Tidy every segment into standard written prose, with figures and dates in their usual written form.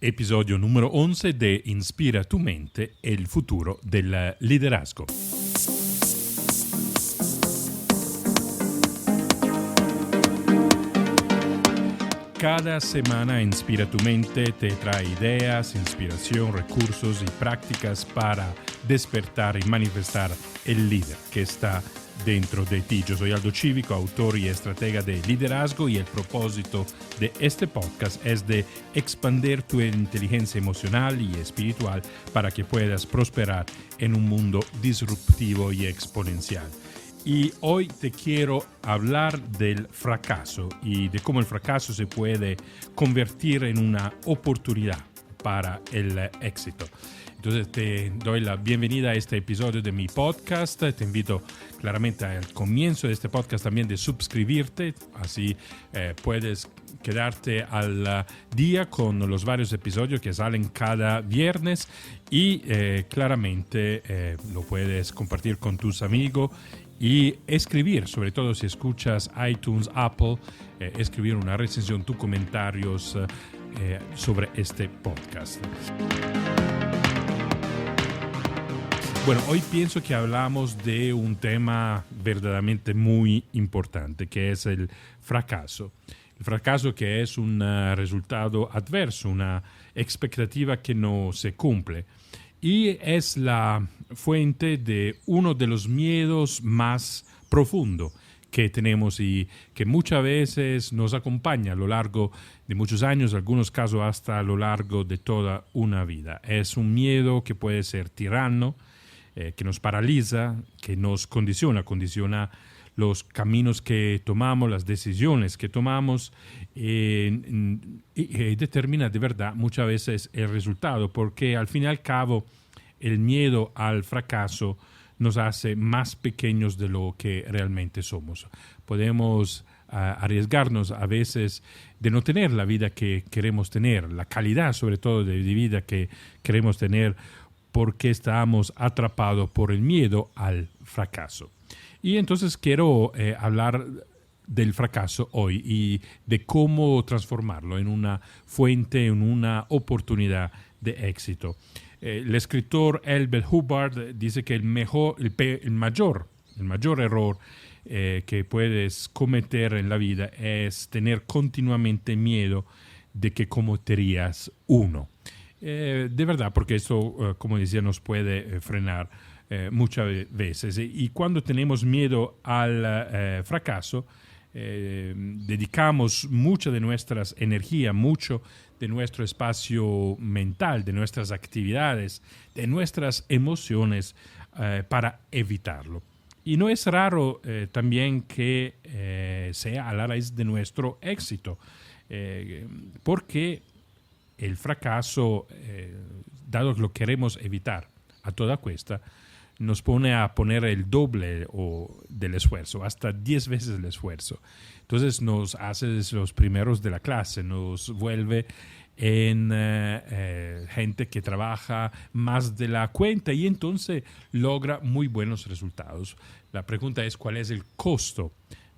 episodio número 11 de Inspira tu mente, el futuro del liderazgo. Cada semana Inspira tu mente te trae ideas, inspiración, recursos y prácticas para despertar y manifestar el líder que está dentro de ti. Yo soy Aldo Cívico, autor y estratega de liderazgo, y el propósito de este podcast es de expandir tu inteligencia emocional y espiritual para que puedas prosperar en un mundo disruptivo y exponencial. Y hoy te quiero hablar del fracaso y de cómo el fracaso se puede convertir en una oportunidad para el éxito. Entonces te doy la bienvenida a este episodio de mi podcast. Te invito claramente al comienzo de este podcast también de suscribirte, así puedes quedarte al día con los varios episodios que salen cada viernes y claramente lo puedes compartir con tus amigos y escribir, sobre todo si escuchas iTunes, Apple, escribir una recensión, tus comentarios sobre este podcast. Bueno, hoy pienso que hablamos de un tema verdaderamente muy importante, que es el fracaso. El fracaso que es un resultado adverso, una expectativa que no se cumple. Y es la fuente de uno de los miedos más profundos que tenemos y que muchas veces nos acompaña a lo largo de muchos años, en algunos casos hasta a lo largo de toda una vida. Es un miedo que puede ser tirano, que nos paraliza, que nos condiciona los caminos que tomamos, las decisiones que tomamos y determina de verdad muchas veces el resultado, porque al fin y al cabo el miedo al fracaso nos hace más pequeños de lo que realmente somos. Podemos arriesgarnos a veces de no tener la vida que queremos tener, la calidad sobre todo de vida que queremos tener, porque estamos atrapados por el miedo al fracaso. Y entonces quiero hablar del fracaso hoy y de cómo transformarlo en una fuente, en una oportunidad de éxito. El escritor Elbert Hubbard dice que el mayor error que puedes cometer en la vida es tener continuamente miedo de que cometerías uno. De verdad, porque esto, como decía, nos puede frenar muchas veces. Y cuando tenemos miedo al fracaso, dedicamos mucha de nuestras energías, mucho de nuestro espacio mental, de nuestras actividades, de nuestras emociones para evitarlo. Y no es raro también que sea a la raíz de nuestro éxito, porque el fracaso, dado que lo queremos evitar a toda cuesta, nos pone a poner el doble del esfuerzo, hasta 10 veces el esfuerzo. Entonces nos hace los primeros de la clase, nos vuelve en gente que trabaja más de la cuenta y entonces logra muy buenos resultados. La pregunta es cuál es el costo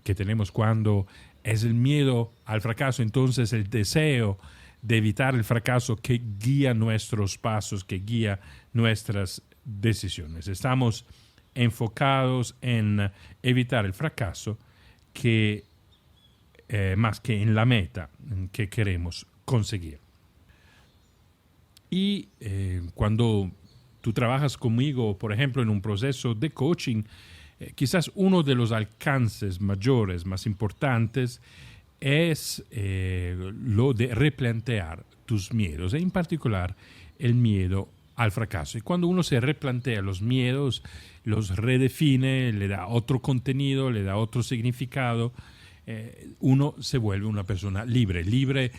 que tenemos cuando es el miedo al fracaso, entonces el deseo de evitar el fracaso que guía nuestros pasos, que guía nuestras decisiones. Estamos enfocados en evitar el fracaso más que en la meta que queremos conseguir. Y cuando tú trabajas conmigo, por ejemplo, en un proceso de coaching, quizás uno de los alcances mayores, más importantes, es lo de replantear tus miedos, en particular el miedo al fracaso. Y cuando uno se replantea los miedos, los redefine, le da otro contenido, le da otro significado, uno se vuelve una persona libre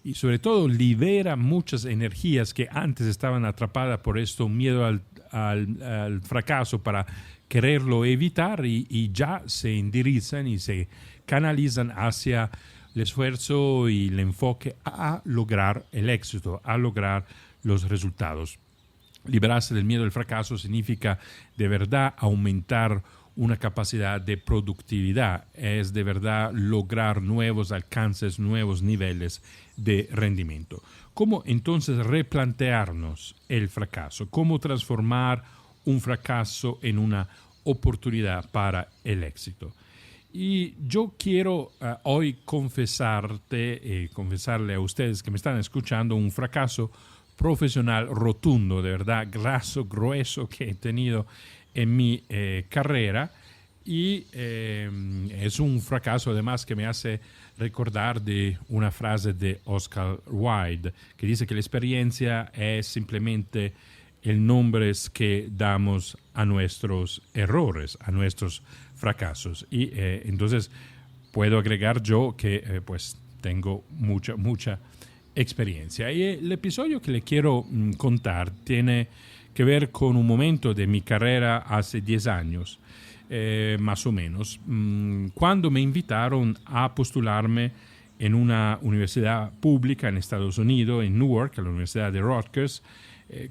y sobre todo libera muchas energías que antes estaban atrapadas por esto miedo al fracaso para quererlo evitar y ya se indirizan y se canalizan hacia el esfuerzo y el enfoque a lograr el éxito, a lograr los resultados. Liberarse del miedo al fracaso significa de verdad aumentar una capacidad de productividad, es de verdad lograr nuevos alcances, nuevos niveles de rendimiento. ¿Cómo entonces replantearnos el fracaso? ¿Cómo transformar un fracaso en una oportunidad para el éxito? Y yo quiero hoy confesarle a ustedes que me están escuchando un fracaso profesional rotundo, de verdad, graso, grueso que he tenido en mi carrera. Y es un fracaso además que me hace recordar de una frase de Oscar Wilde que dice que la experiencia es simplemente el nombre que damos a nuestros errores, a nuestros fracasos. Y entonces puedo agregar yo que pues tengo mucha experiencia. Y el episodio que le quiero contar tiene que ver con un momento de mi carrera hace 10 años, más o menos, cuando me invitaron a postularme en una universidad pública en Estados Unidos, en Newark, a la Universidad de Rutgers,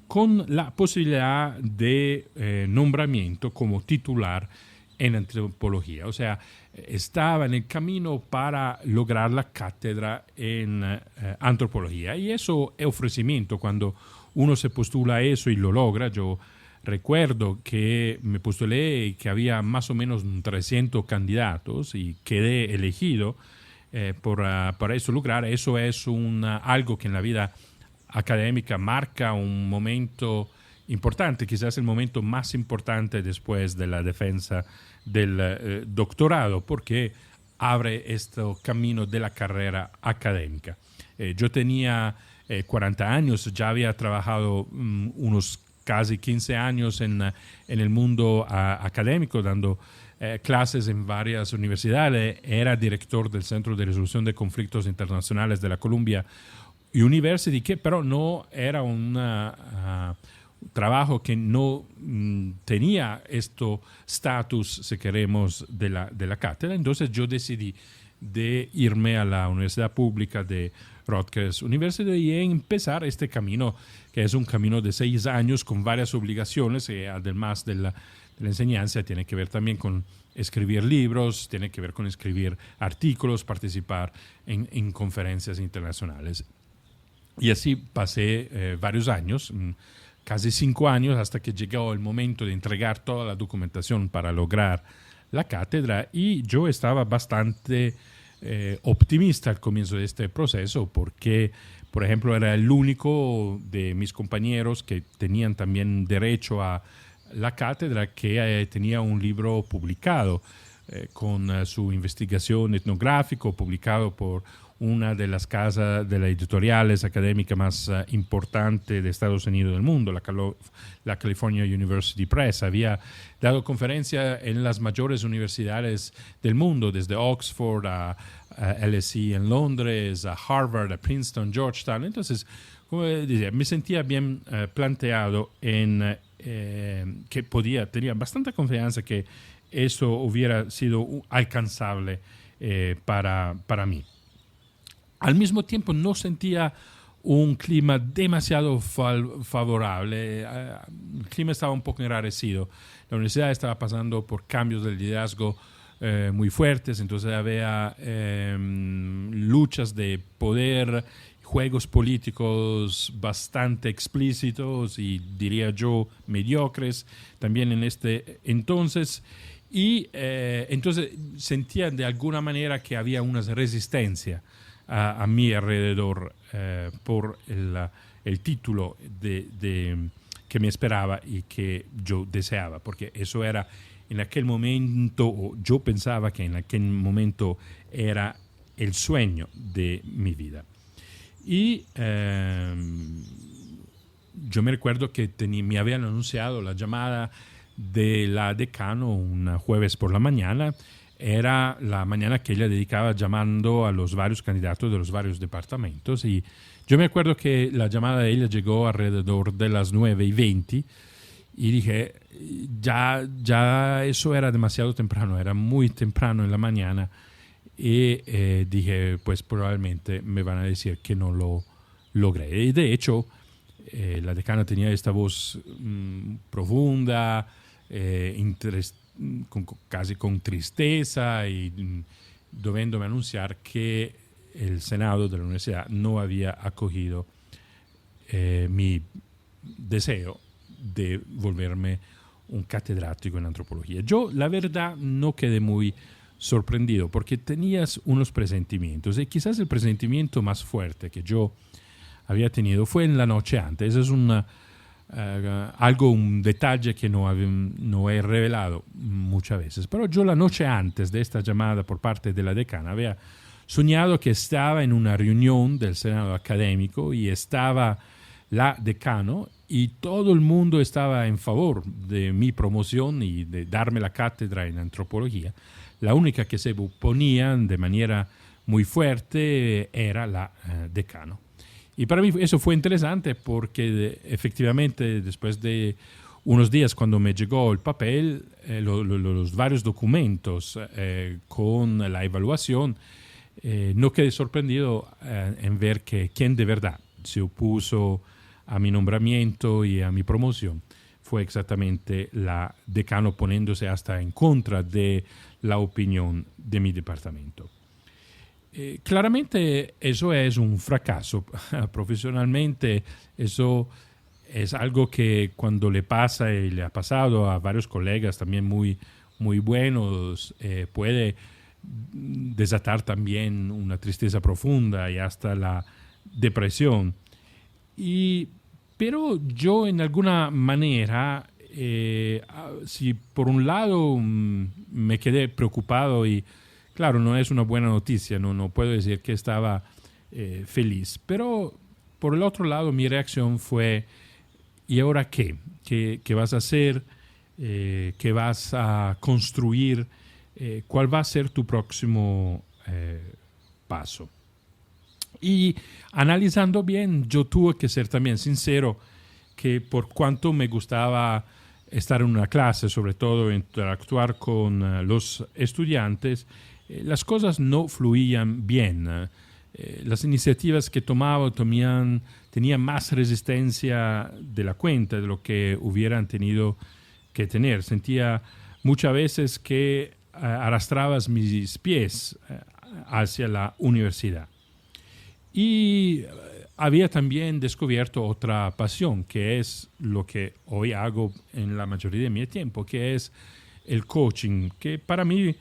con la posibilidad de nombramiento como titular en antropología. O sea, estaba en el camino para lograr la cátedra en antropología. Y eso es ofrecimiento cuando uno se postula a eso y lo logra. Yo recuerdo que me postulé y que había más o menos 300 candidatos y quedé elegido para eso lograr. Eso es algo que en la vida académica marca un momento importante, quizás el momento más importante después de la defensa del doctorado, porque abre este camino de la carrera académica. Yo tenía 40 años, ya había trabajado unos casi 15 años en el mundo académico, dando clases en varias universidades. Era director del Centro de Resolución de Conflictos Internacionales de la Columbia University, que pero no era un trabajo que no tenía este estatus, si queremos, de la cátedra. Entonces yo decidí de irme a la Universidad Pública de Rutgers University y empezar este camino, que es un camino de 6 años con varias obligaciones, que además de la enseñanza tiene que ver también con escribir libros, tiene que ver con escribir artículos, participar en conferencias internacionales. Y así pasé varios años, casi 5 años, hasta que llegó el momento de entregar toda la documentación para lograr la cátedra. Y yo estaba bastante optimista al comienzo de este proceso porque, por ejemplo, era el único de mis compañeros que tenían también derecho a la cátedra que tenía un libro publicado con su investigación etnográfica, publicado por una de las casas de las editoriales académicas más importantes de Estados Unidos del mundo, la California University Press. Había dado conferencias en las mayores universidades del mundo, desde Oxford a LSE en Londres, a Harvard, a Princeton, Georgetown. Entonces, como decía, me sentía bien planteado en que tenía bastante confianza que eso hubiera sido alcanzable para mí. Al mismo tiempo no sentía un clima demasiado favorable. El clima estaba un poco enrarecido. La universidad estaba pasando por cambios de liderazgo muy fuertes, entonces había luchas de poder, juegos políticos bastante explícitos y diría yo mediocres también en este entonces. Y entonces sentía de alguna manera que había una resistencia a mi alrededor por el título que me esperaba y que yo deseaba, porque eso era en aquel momento, o yo pensaba que en aquel momento era el sueño de mi vida. Y yo me recuerdo que me habían anunciado la llamada de la decano un jueves por la mañana. Era la mañana que ella dedicaba llamando a los varios candidatos de los varios departamentos, y yo me acuerdo que la llamada de ella llegó alrededor de las 9:20 y dije, ya eso era demasiado temprano, era muy temprano en la mañana, y dije, pues probablemente me van a decir que no lo logré. Y de hecho, la decana tenía esta voz profunda, casi con tristeza y dovendomi anunciar que el Senado de la universidad no había acogido mi deseo de volverme un catedrático en antropología. Yo, la verdad, no quedé muy sorprendido porque tenías unos presentimientos y quizás el presentimiento más fuerte que yo había tenido fue en la noche antes. Es un detalle que no he revelado muchas veces, pero yo la noche antes de esta llamada por parte de la decana había soñado que estaba en una reunión del Senado académico y estaba la decano y todo el mundo estaba en favor de mi promoción y de darme la cátedra en antropología. La única que se oponía de manera muy fuerte era la decano. Y para mí eso fue interesante porque efectivamente después de unos días cuando me llegó el papel, los varios documentos con la evaluación, no quedé sorprendido en ver que quien de verdad se opuso a mi nombramiento y a mi promoción fue exactamente la decano, poniéndose hasta en contra de la opinión de mi departamento. Claramente eso es un fracaso. Profesionalmente eso es algo que cuando le pasa y le ha pasado a varios colegas también muy, muy buenos, puede desatar también una tristeza profunda y hasta la depresión. Pero yo en alguna manera, si por un lado me quedé preocupado y claro, no es una buena noticia, no puedo decir que estaba feliz, pero por el otro lado mi reacción fue, ¿y ahora qué? ¿Qué vas a hacer? ¿Qué vas a construir? ¿Cuál va a ser tu próximo paso? Y analizando bien, yo tuve que ser también sincero que por cuanto me gustaba estar en una clase, sobre todo interactuar con los estudiantes, las cosas no fluían bien. Las iniciativas que tomaba tenían más resistencia de la cuenta de lo que hubieran tenido que tener. Sentía muchas veces que arrastrabas mis pies hacia la universidad. Y había también descubierto otra pasión, que es lo que hoy hago en la mayoría de mi tiempo, que es el coaching, que para mí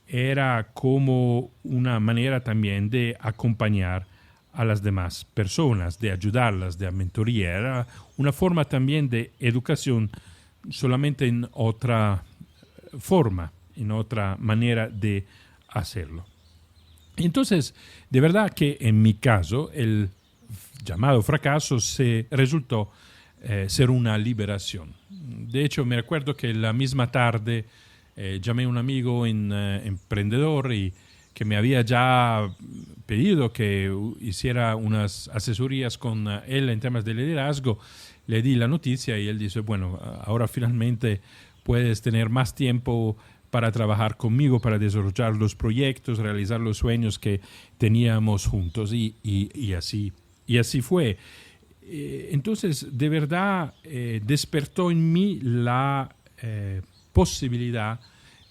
era como una manera también de acompañar a las demás personas, de ayudarlas, de mentoría. Era una forma también de educación, solamente en otra forma, en otra manera de hacerlo. Entonces, de verdad que en mi caso, el llamado fracaso se resultó ser una liberación. De hecho, me recuerdo que la misma tarde llamé a un amigo emprendedor y que me había ya pedido que hiciera unas asesorías con él en temas de liderazgo. Le di la noticia y él dice, bueno, ahora finalmente puedes tener más tiempo para trabajar conmigo, para desarrollar los proyectos, realizar los sueños que teníamos juntos y así fue. Entonces, de verdad, despertó en mí la posibilidad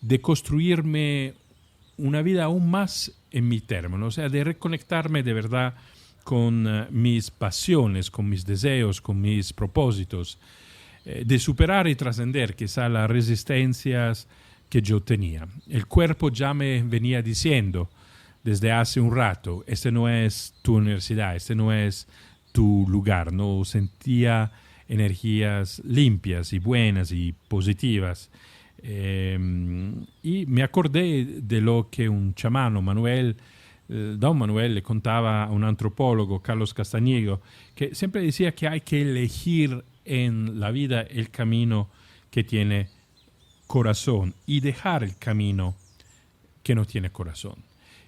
de construirme una vida aún más en mi término, o sea, de reconectarme de verdad con mis pasiones, con mis deseos, con mis propósitos, de superar y trascender quizá las resistencias que yo tenía. El cuerpo ya me venía diciendo desde hace un rato, este no es tu universidad, este no es tu lugar. No sentía energías limpias y buenas y positivas. Y me acordé de lo que un chamano, Don Manuel, le contaba a un antropólogo, Carlos Castañego, que siempre decía que hay que elegir en la vida el camino que tiene corazón y dejar el camino que no tiene corazón.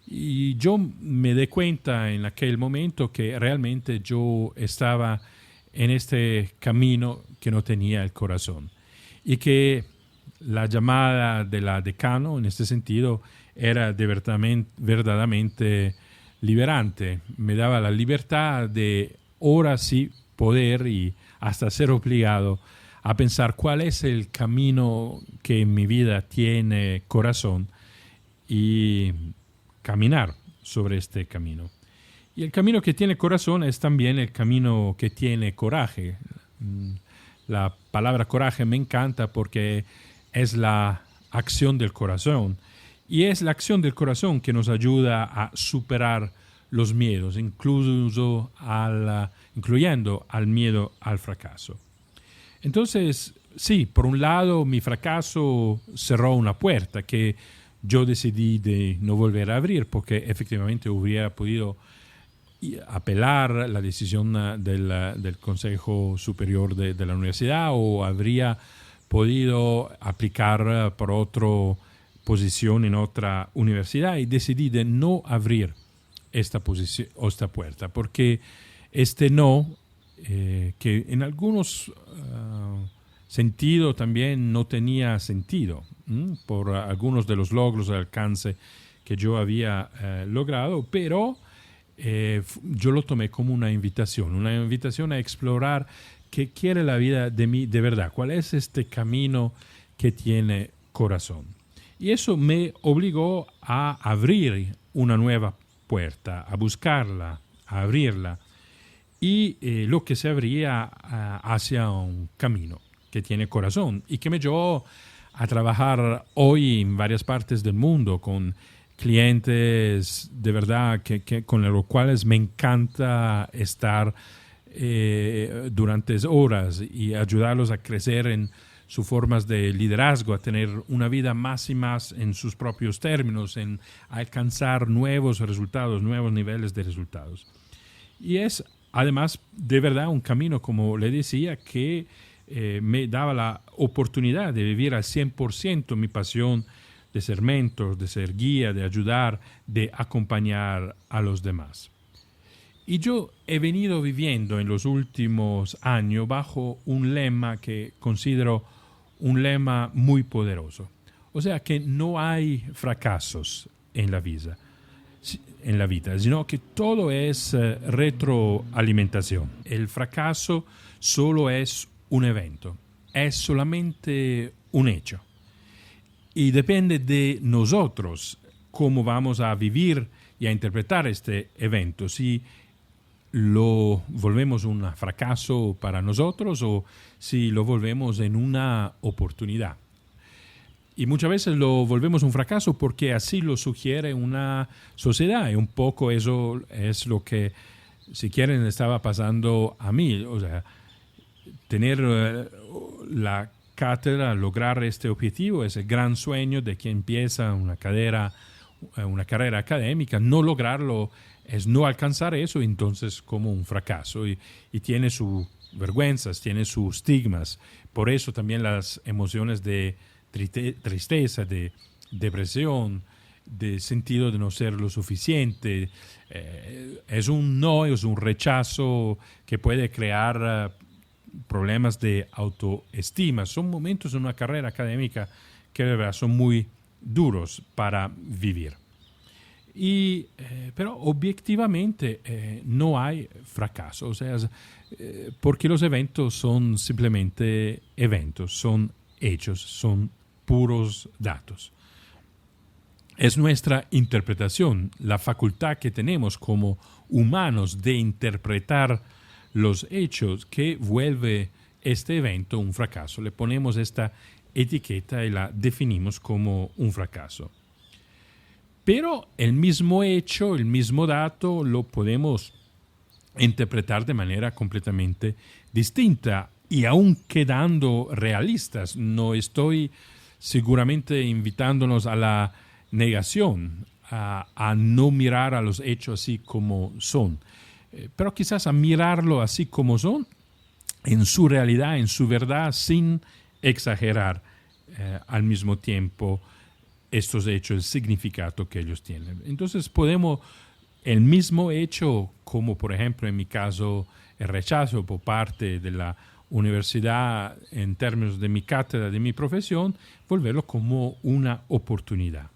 Y yo me di cuenta en aquel momento que realmente yo estaba en este camino que no tenía el corazón y que la llamada de la decano en este sentido era verdaderamente liberante. Me daba la libertad de ahora sí poder y hasta ser obligado a pensar cuál es el camino que en mi vida tiene corazón y caminar sobre este camino. Y el camino que tiene corazón es también el camino que tiene coraje. La palabra coraje me encanta porque es la acción del corazón. Y es la acción del corazón que nos ayuda a superar los miedos, incluyendo al miedo al fracaso. Entonces, sí, por un lado, mi fracaso cerró una puerta que yo decidí de no volver a abrir porque efectivamente hubiera podido apelar la decisión del Consejo Superior de la Universidad o habría podido aplicar por otra posición en otra universidad y decidí de no abrir esta puerta porque este no, que en algunos sentidos también no tenía sentido por algunos de los logros de alcance que yo había logrado, pero yo lo tomé como una invitación a explorar qué quiere la vida de mí de verdad, cuál es este camino que tiene corazón. Y eso me obligó a abrir una nueva puerta, a buscarla, a abrirla, y lo que se abría hacia un camino que tiene corazón y que me llevó a trabajar hoy en varias partes del mundo con clientes de verdad con los cuales me encanta estar durante horas y ayudarlos a crecer en sus formas de liderazgo, a tener una vida más y más en sus propios términos, en alcanzar nuevos resultados, nuevos niveles de resultados. Y es además de verdad un camino, como le decía, que me daba la oportunidad de vivir al 100% mi pasión de ser mentor, de ser guía, de ayudar, de acompañar a los demás. Y yo he venido viviendo en los últimos años bajo un lema que considero un lema muy poderoso. O sea que no hay fracasos en la vida, sino que todo es retroalimentación. El fracaso solo es un evento, es solamente un hecho. Y depende de nosotros cómo vamos a vivir y a interpretar este evento. Si lo volvemos un fracaso para nosotros o si lo volvemos en una oportunidad. Y muchas veces lo volvemos un fracaso porque así lo sugiere una sociedad. Y un poco eso es lo que, si quieren, estaba pasando a mí. O sea, tener la cátedra, lograr este objetivo es el gran sueño de quien empieza una carrera académica. No lograrlo es no alcanzar eso, entonces como un fracaso y tiene sus vergüenzas, tiene sus estigmas. Por eso también las emociones de tristeza, de depresión, de sentido de no ser lo suficiente, es un no, es un rechazo que puede crear problemas de autoestima. Son momentos en una carrera académica que de verdad son muy duros para vivir. Pero objetivamente no hay fracaso, o sea, porque los eventos son simplemente eventos, son hechos, son puros datos. Es nuestra interpretación, la facultad que tenemos como humanos de interpretar los hechos que vuelve este evento un fracaso. Le ponemos esta etiqueta y la definimos como un fracaso. Pero el mismo hecho, el mismo dato, lo podemos interpretar de manera completamente distinta y aún quedando realistas. No estoy seguramente invitándonos a la negación, a no mirar a los hechos así como son, pero quizás a mirarlo así como son, en su realidad, en su verdad, sin exagerar al mismo tiempo estos hechos, el significado que ellos tienen. Entonces podemos, el mismo hecho, como por ejemplo en mi caso el rechazo por parte de la universidad en términos de mi cátedra, de mi profesión, volverlo como una oportunidad.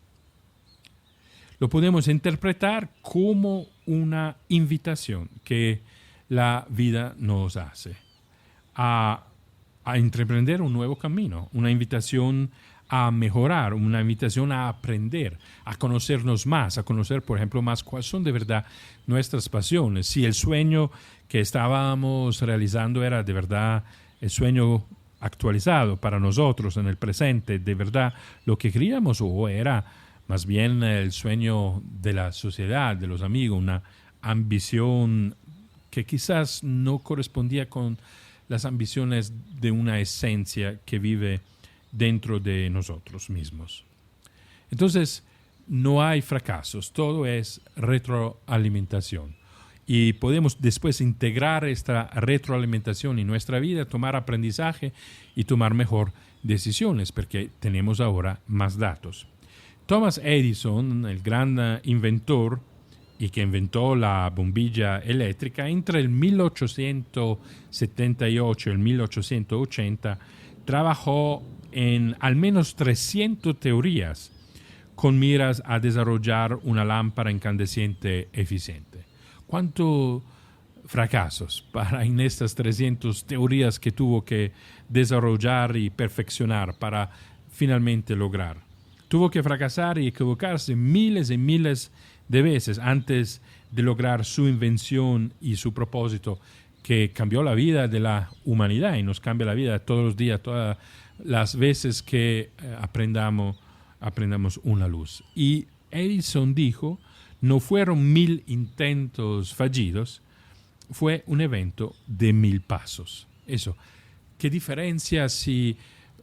Lo podemos interpretar como una invitación que la vida nos hace a a emprender un nuevo camino, una invitación a mejorar, una invitación a aprender, a conocernos más, a conocer, por ejemplo, más cuáles son de verdad nuestras pasiones. Si el sueño que estábamos realizando era de verdad el sueño actualizado para nosotros en el presente, de verdad lo que queríamos, o era más bien el sueño de la sociedad, de los amigos, una ambición que quizás no correspondía con las ambiciones de una esencia que vive dentro de nosotros mismos. Entonces, no hay fracasos, todo es retroalimentación. Y podemos después integrar esta retroalimentación en nuestra vida, tomar aprendizaje y tomar mejor decisiones, porque tenemos ahora más datos. Thomas Edison, el gran inventor y que inventó la bombilla eléctrica, entre el 1878 y el 1880, trabajó en al menos 300 teorías con miras a desarrollar una lámpara incandescente eficiente. ¿Cuántos fracasos en estas 300 teorías que tuvo que desarrollar y perfeccionar para finalmente lograr? Tuvo que fracasar y equivocarse miles y miles de veces antes de lograr su invención y su propósito, que cambió la vida de la humanidad y nos cambia la vida todos los días, todas las veces que aprendamos una luz. Y Edison dijo, no fueron 1000 intentos fallidos, fue un evento de 1000 pasos. Eso, ¿qué diferencia si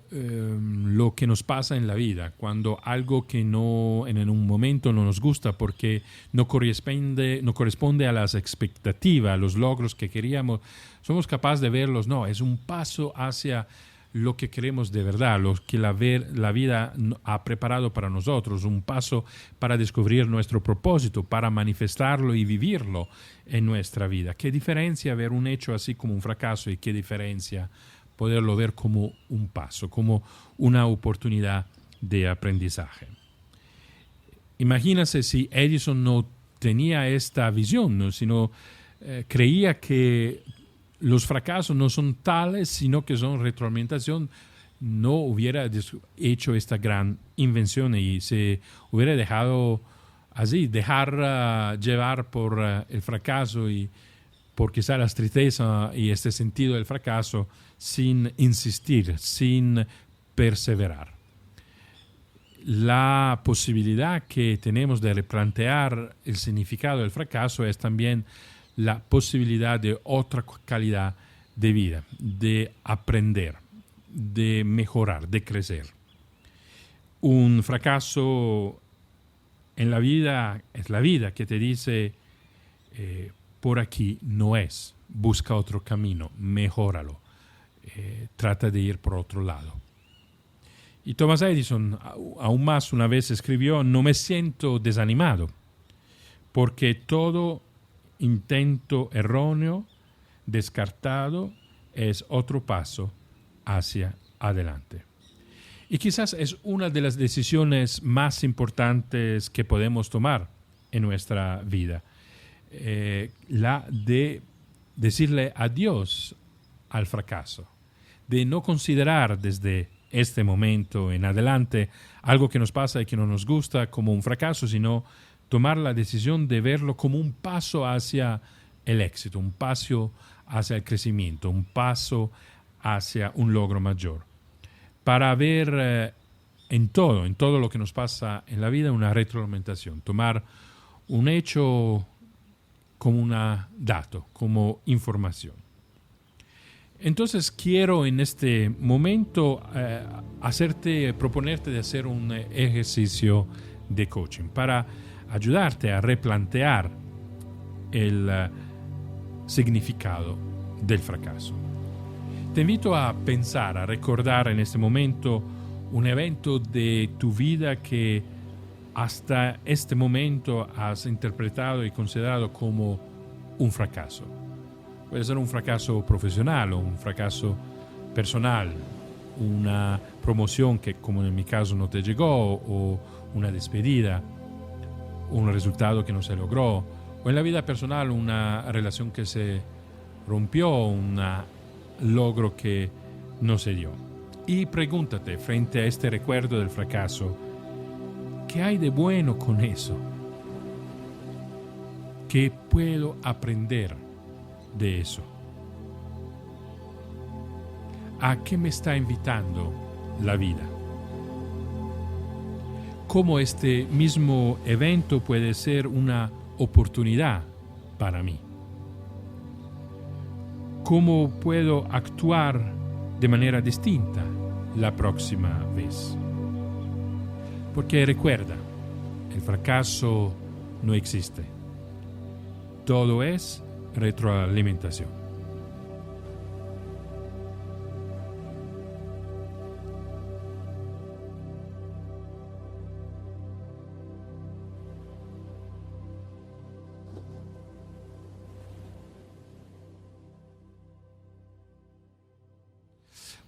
lo que nos pasa en la vida, cuando algo que no en un momento no nos gusta porque no corresponde a las expectativas, a los logros que queríamos, somos capaces de verlos? No, es un paso hacia lo que queremos de verdad, lo que la vida ha preparado para nosotros, un paso para descubrir nuestro propósito, para manifestarlo y vivirlo en nuestra vida. ¿Qué diferencia ver un hecho así como un fracaso y qué diferencia poderlo ver como un paso, como una oportunidad de aprendizaje? Imagínase si Edison no tenía esta visión, ¿no? Sino creía que los fracasos no son tales, sino que son retroalimentación, no hubiera hecho esta gran invención y se hubiera dejado así, llevar por el fracaso y por quizá la tristeza y este sentido del fracaso, sin insistir, sin perseverar. La posibilidad que tenemos de replantear el significado del fracaso es también la posibilidad de otra calidad de vida, de aprender, de mejorar, de crecer. Un fracaso en la vida es la vida que te dice, por aquí no es, busca otro camino, mejóralo, trata de ir por otro lado. Y Thomas Edison aún más una vez escribió, no me siento desanimado, porque todo intento erróneo, descartado, es otro paso hacia adelante. Y quizás es una de las decisiones más importantes que podemos tomar en nuestra vida, la de decirle adiós al fracaso, de no considerar desde este momento en adelante algo que nos pasa y que no nos gusta como un fracaso, sino tomar la decisión de verlo como un paso hacia el éxito, un paso hacia el crecimiento, un paso hacia un logro mayor. Para ver en todo lo que nos pasa en la vida, una retroalimentación, tomar un hecho como un dato, como información. Entonces quiero en este momento proponerte de hacer un ejercicio de coaching para ayudarte a replantear el significado del fracaso. Te invito a pensar, a recordar en este momento un evento de tu vida que hasta este momento has interpretado y considerado como un fracaso. Puede ser un fracaso profesional o un fracaso personal, una promoción que, como en mi caso, no te llegó, o una despedida, un resultado que no se logró, o en la vida personal una relación que se rompió, un logro que no se dio. Y pregúntate, frente a este recuerdo del fracaso, ¿qué hay de bueno con eso? ¿Qué puedo aprender de eso? ¿A qué me está invitando la vida? ¿Cómo este mismo evento puede ser una oportunidad para mí? ¿Cómo puedo actuar de manera distinta la próxima vez? Porque recuerda, el fracaso no existe. Todo es retroalimentación.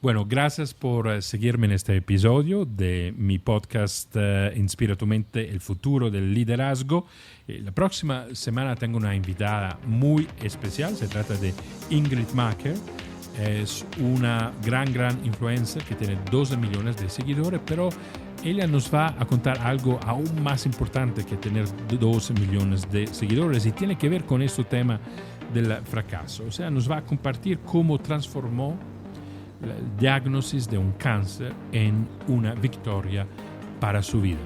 Bueno, gracias por seguirme en este episodio de mi podcast Inspira tu mente, el futuro del liderazgo. La próxima semana tengo una invitada muy especial. Se trata de Ingrid Macker. Es una gran influencer que tiene 12 millones de seguidores, pero ella nos va a contar algo aún más importante que tener 12 millones de seguidores y tiene que ver con este tema del fracaso. O sea, nos va a compartir cómo transformó la diagnosis de un cáncer en una victoria para su vida.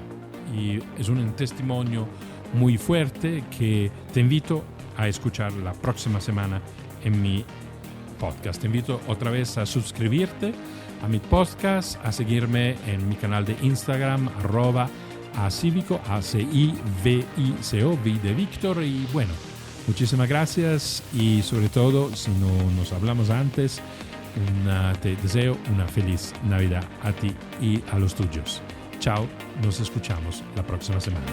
Y es un testimonio muy fuerte que te invito a escuchar la próxima semana en mi podcast. Te invito otra vez a suscribirte a mi podcast, a seguirme en mi canal de Instagram, @acivico, ACIVICO, V de Víctor. Y bueno, muchísimas gracias y sobre todo, si no nos hablamos antes, te deseo una feliz Navidad a ti y a los tuyos. Chao, nos escuchamos la próxima semana.